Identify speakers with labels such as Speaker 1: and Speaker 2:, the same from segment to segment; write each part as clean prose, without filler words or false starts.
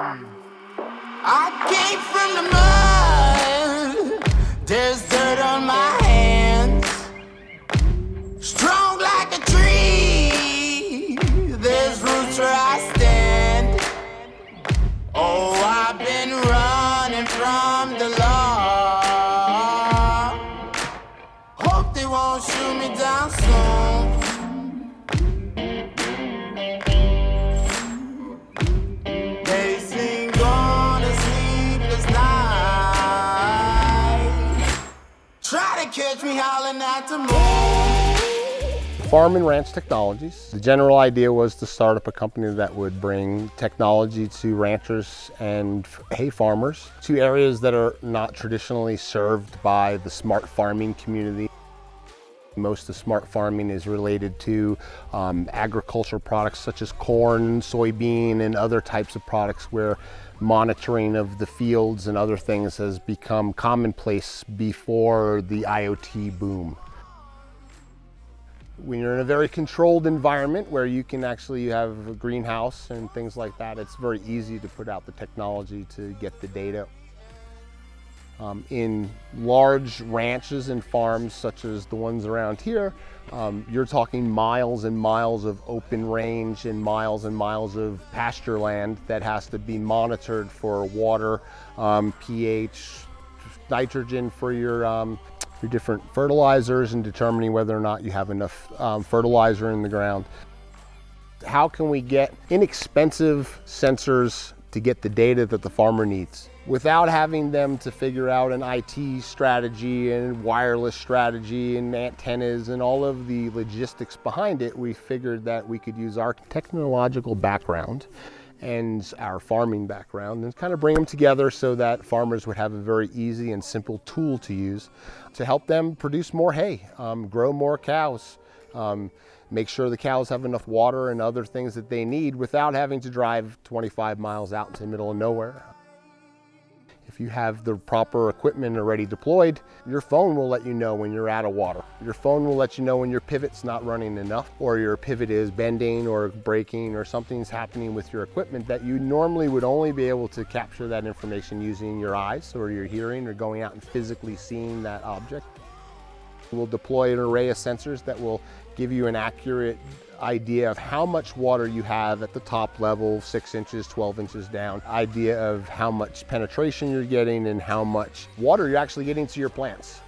Speaker 1: I came from the mud, there's dirt on my hands. Strong like a tree, there's roots where I stand. Oh, I've been running from the law. Hope they won't shoot me down soon. They sing on a sleepless night. Try to catch me howling at the moon.
Speaker 2: Farm and Ranch Technologies. The general idea was to start up a company that would bring technology to ranchers and hay farmers to areas that are not traditionally served by the smart farming community. Most of smart farming is related to agricultural products such as corn, soybean, and other types of products where monitoring of the fields and other things has become commonplace before the IoT boom. When you're in a very controlled environment where you can actually have a greenhouse and things like that, it's very easy to put out the technology to get the data. In large ranches and farms such as the ones around here, you're talking miles and miles of open range and miles of pasture land that has to be monitored for water, pH, nitrogen for your different fertilizers, and determining whether or not you have enough fertilizer in the ground. How can we get inexpensive sensors to get the data that the farmer needs without having them to figure out an IT strategy and wireless strategy and antennas and all of the logistics behind it? We figured that we could use our technological background and our farming background and kind of bring them together so that farmers would have a very easy and simple tool to use to help them produce more hay, grow more cows, make sure the cows have enough water and other things that they need without having to drive 25 miles out into the middle of nowhere. If you have the proper equipment already deployed, your phone will let you know when you're out of water. Your phone will let you know when your pivot's not running enough, or your pivot is bending or breaking, or something's happening with your equipment that you normally would only be able to capture that information using your eyes or your hearing or going out and physically seeing that object. We'll deploy an array of sensors that will give you an accurate idea of how much water you have at the top level, 6 inches, 12 inches down, idea of how much penetration you're getting and how much water you're actually getting to your plants.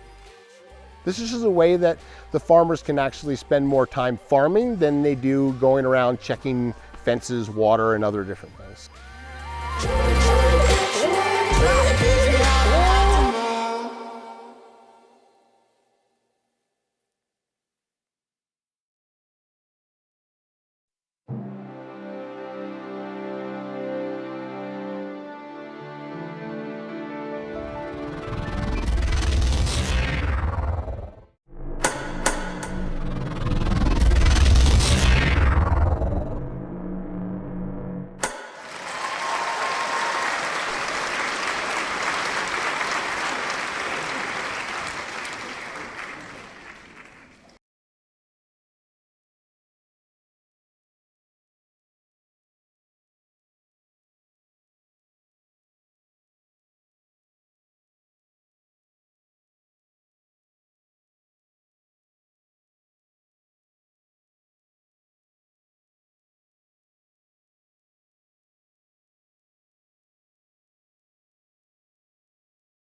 Speaker 2: This is just a way that the farmers can actually spend more time farming than they do going around checking fences, water, and other different things.